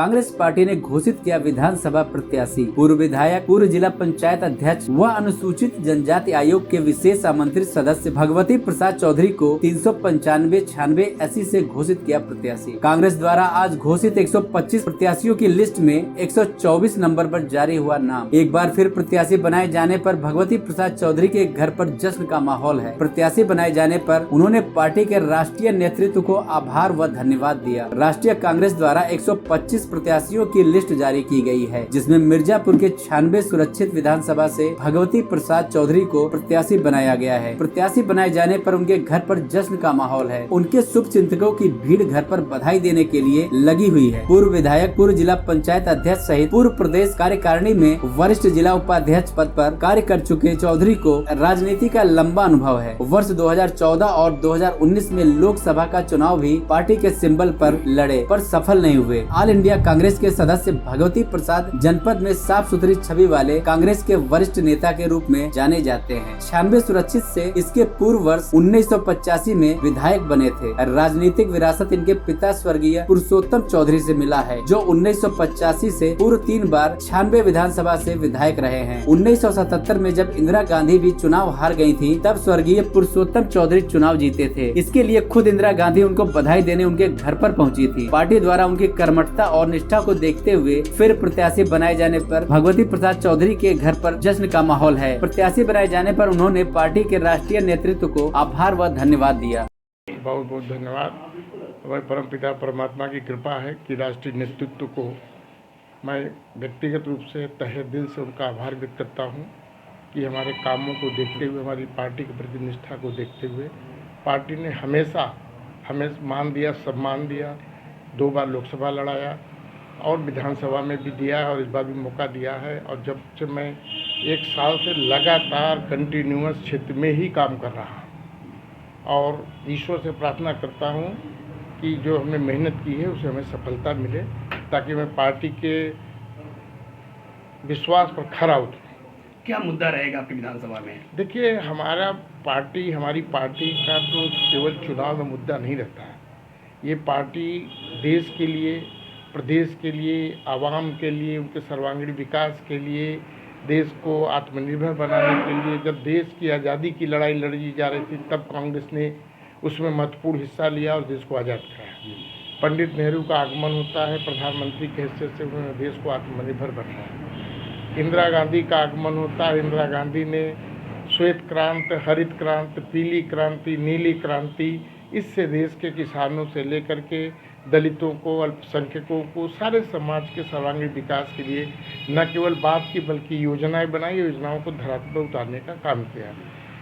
Congress party ने घोषित किया विधानसभा प्रत्याशी, पूर्व विधायक, पूर्व जिला पंचायत अध्यक्ष व अनुसूचित जनजाति आयोग के विशेष आमंत्रित सदस्य भगवती प्रसाद चौधरी को 395-96-80 से घोषित किया प्रत्याशी। कांग्रेस द्वारा आज घोषित 125 प्रत्याशियों की लिस्ट में 124 नंबर पर जारी हुआ नाम। एक बार फिर प्रत्याशी बनाए जाने पर भगवती प्रसाद चौधरी के घर पर जश्न का माहौल है। प्रत्याशी बनाए जाने पर उन्होंने पार्टी के राष्ट्रीय नेतृत्व को आभार व धन्यवाद दिया। राष्ट्रीय कांग्रेस द्वारा 125 प्रत्याशियों की लिस्ट जारी की गई है, जिसमें मिर्जापुर के 96 सुरक्षित विधानसभा से भगवती प्रसाद चौधरी को प्रत्याशी बनाया गया है। प्रत्याशी बनाए जाने पर उनके घर पर जश्न का माहौल है। उनके शुभ चिंतकों की भीड़ घर पर बधाई देने के लिए लगी हुई है। पूर्व विधायक, पूर्व जिला पंचायत अध्यक्ष सहित पूर्व प्रदेश कार्यकारिणी में वरिष्ठ जिला उपाध्यक्ष पद पर कार्य कर चुके चौधरी को राजनीति का लंबा अनुभव है। वर्ष 2014 और 2019 में लोकसभा का चुनाव भी पार्टी के सिंबल पर लड़े पर सफल नहीं हुए। ऑल इंडिया कांग्रेस के सदस्य भगवती प्रसाद जनपद में साफ सुथरी छवि वाले कांग्रेस के वरिष्ठ नेता के रूप में जाने जाते हैं। 96 सुरक्षित से इसके पूर्व वर्ष 1985 में विधायक बने थे। राजनीतिक विरासत इनके पिता स्वर्गीय पुरुषोत्तम चौधरी से मिला है, जो 1985 से पूर्व 3 बार 96 विधानसभा से विधायक रहे हैं। 1977 में जब इंदिरा गांधी भी चुनाव हार गई थी, तब स्वर्गीय पुरुषोत्तम चौधरी चुनाव जीते थे। इसके लिए खुद इंदिरा गांधी उनको बधाई देने उनके घर पर पहुंची थी। पार्टी द्वारा उनकी कर्मठता और निष्ठा को देखते हुए फिर प्रत्याशी बनाए जाने पर भगवती प्रसाद चौधरी के घर पर जश्न का माहौल है। प्रत्याशी बनाए जाने पर उन्होंने पार्टी के राष्ट्रीय नेतृत्व को आभार व धन्यवाद दिया। बहुत बहुत धन्यवाद। हमारे परम पिता परमात्मा की कृपा है कि राष्ट्रीय नेतृत्व को मैं व्यक्तिगत रूप से तहे दिल से उनका आभार व्यक्त करता हूं कि हमारे कामों को देखते हुए, हमारी पार्टी के प्रति निष्ठा को देखते हुए पार्टी ने हमेशा हमें मान दिया, सम्मान दिया। 2 बार लोकसभा लड़ाया और विधानसभा में भी दिया है और इस बार भी मौका दिया है। और जब से मैं 1 साल से लगातार कंटिन्यूअस क्षेत्र में ही काम कर रहा हूँ और ईश्वर से प्रार्थना करता हूँ कि जो हमने मेहनत की है उसे हमें सफलता मिले, ताकि मैं पार्टी के विश्वास पर खरा उतरूँ। क्या मुद्दा रहेगा आपकी विधानसभा में? देखिए, हमारी पार्टी का तो केवल चुनाव में मुद्दा नहीं रहता है। ये पार्टी देश के लिए, प्रदेश के लिए, आवाम के लिए, उनके सर्वांगीण विकास के लिए, देश को आत्मनिर्भर बनाने के लिए, जब देश की आज़ादी की लड़ाई लड़ी जा रही थी, तब कांग्रेस ने उसमें महत्वपूर्ण हिस्सा लिया और देश को आज़ाद कराया। पंडित नेहरू का आगमन होता है, प्रधानमंत्री की हैसियत से उन्होंने देश को आत्मनिर्भर बनाया। इंदिरा गांधी का आगमन होता है, इंदिरा गांधी ने श्वेत क्रांति, हरित क्रांति, पीली क्रांति, नीली क्रांति, इससे देश के किसानों से लेकर के दलितों को, अल्पसंख्यकों को, सारे समाज के सर्वांगीण विकास के लिए न केवल बात की बल्कि योजनाएं बनाई, योजनाओं को धरातल पर उतारने का काम किया।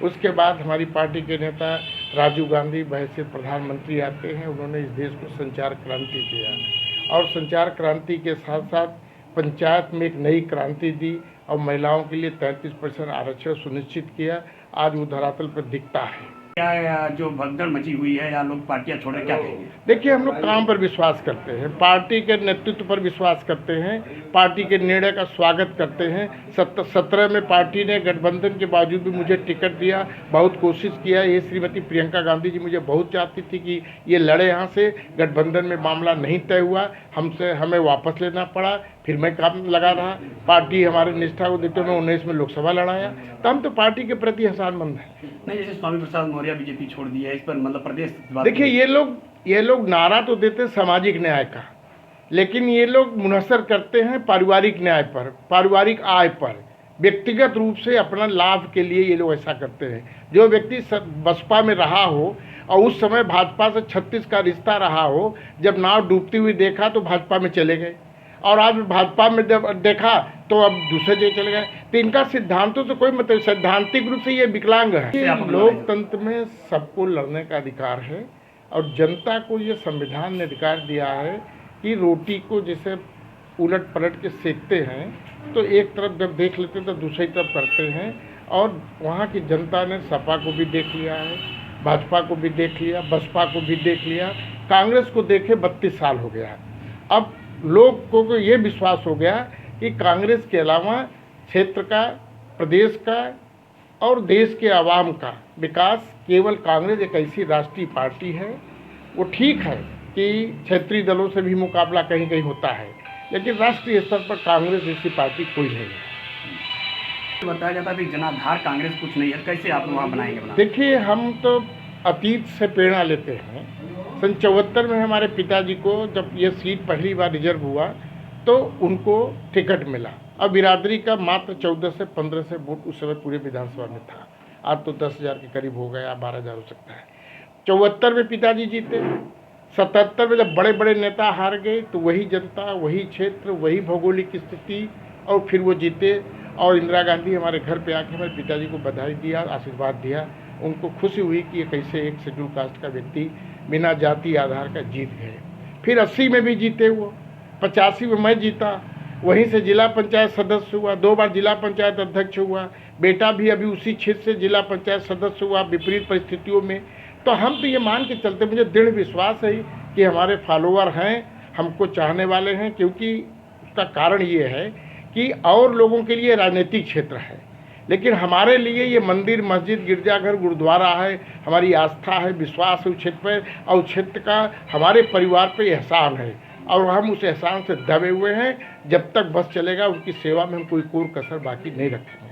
उसके बाद हमारी पार्टी के नेता राजीव गांधी बहैसियत प्रधानमंत्री आते हैं। उन्होंने इस देश को संचार क्रांति किया और संचार क्रांति के साथ साथ पंचायत में एक नई क्रांति दी और महिलाओं के लिए 33% आरक्षण सुनिश्चित किया। आज वो धरातल पर दिखता है। क्या जो भगदड़ मची हुई है या लोग पार्टियां छोड़े, क्या कहेंगे? देखिए, हम लोग काम पर विश्वास करते हैं, पार्टी के नेतृत्व पर विश्वास करते हैं, पार्टी के निर्णय का स्वागत करते हैं। 17 में पार्टी ने गठबंधन के बावजूद भी मुझे टिकट दिया, बहुत कोशिश किया। ये श्रीमती प्रियंका गांधी जी मुझे बहुत चाहती थी कि ये लड़े यहाँ से, गठबंधन में मामला नहीं तय हुआ, हमें वापस लेना पड़ा। फिर मैं काम लगा रहा, पार्टी हमारे निष्ठा को देखते हुए 19 में लोकसभा लड़ाया। तो हम तो पार्टी के प्रति एहसानमंद हैं। नहीं, जैसे स्वामी प्रसाद मौर्य बीजेपी छोड़ दी है, इस पर मतलब प्रदेश देखिए, ये लोग नारा तो देते सामाजिक न्याय का, लेकिन ये लोग मुनहसर करते हैं पारिवारिक न्याय पर, पारिवारिक आय पर। व्यक्तिगत रूप से अपना लाभ के लिए ये लोग ऐसा करते हैं। जो व्यक्ति बसपा में रहा हो और उस समय भाजपा से 36 का रिश्ता रहा हो, जब नाव डूबती हुई देखा तो भाजपा में चले गए और आज भाजपा में देखा तो अब दूसरे जगह चले गए। तो इनका सिद्धांतों से कोई मतलब, सैद्धांतिक रूप से ये विकलांग है। लोकतंत्र में सबको लड़ने का अधिकार है और जनता को ये संविधान ने अधिकार दिया है कि रोटी को जैसे उलट पलट के सेकते हैं, तो एक तरफ जब देख लेते हैं तो दूसरी तरफ करते हैं। और वहाँ की जनता ने सपा को भी देख लिया है, भाजपा को भी देख लिया, बसपा को भी देख लिया, कांग्रेस को देखे 32 साल हो गया। अब लोगों को ये विश्वास हो गया कि कांग्रेस के अलावा क्षेत्र का, प्रदेश का और देश के आवाम का विकास केवल कांग्रेस एक ऐसी राष्ट्रीय पार्टी है। वो ठीक है कि क्षेत्रीय दलों से भी मुकाबला कहीं कहीं होता है, लेकिन राष्ट्रीय स्तर पर कांग्रेस जैसी पार्टी कोई नहीं है। बताया जाता है कि जनाधार कांग्रेस कुछ नहीं है, कैसे आप वहाँ बनाएंगे? देखिए, हम तो अतीत से प्रेरणा लेते हैं। सन 74 में हमारे पिताजी को जब ये सीट पहली बार रिजर्व हुआ तो उनको टिकट मिला। अब बिरादरी का मात्र 14 से 15 से वोट उस समय पूरे विधानसभा में था। आज तो 10,000 के करीब हो गया, 12,000 हो सकता है। 74 में पिताजी जीते, 77 में जब बड़े बड़े नेता हार गए तो वही जनता, वही क्षेत्र, वही भौगोलिक स्थिति, और फिर वो जीते। और इंदिरा गांधी हमारे घर पे आके हमारे पिताजी को बधाई दिया, आशीर्वाद दिया। उनको खुशी हुई कि ये कैसे एक शेड्यूल कास्ट का व्यक्ति बिना जाति आधार का जीत गए। फिर 80 में भी जीते वो, 85 में मैं जीता, वहीं से जिला पंचायत सदस्य हुआ, 2 बार जिला पंचायत अध्यक्ष हुआ। बेटा भी अभी उसी क्षेत्र से जिला पंचायत सदस्य हुआ विपरीत परिस्थितियों में। तो हम तो ये मान के चलते, मुझे दृढ़ विश्वास है कि हमारे फॉलोअर हैं, हमको चाहने वाले हैं, क्योंकि उसका कारण ये है कि और लोगों के लिए राजनीतिक क्षेत्र है, लेकिन हमारे लिए ये मंदिर, मस्जिद, गिरजाघर, गुरुद्वारा है। हमारी आस्था है, विश्वास है उस क्षेत्र पर, और उस क्षेत्र का हमारे परिवार पे एहसान है, और हम उस एहसान से दबे हुए हैं। जब तक बस चलेगा उनकी सेवा में हम कोई कोर कसर बाकी नहीं रखेंगे।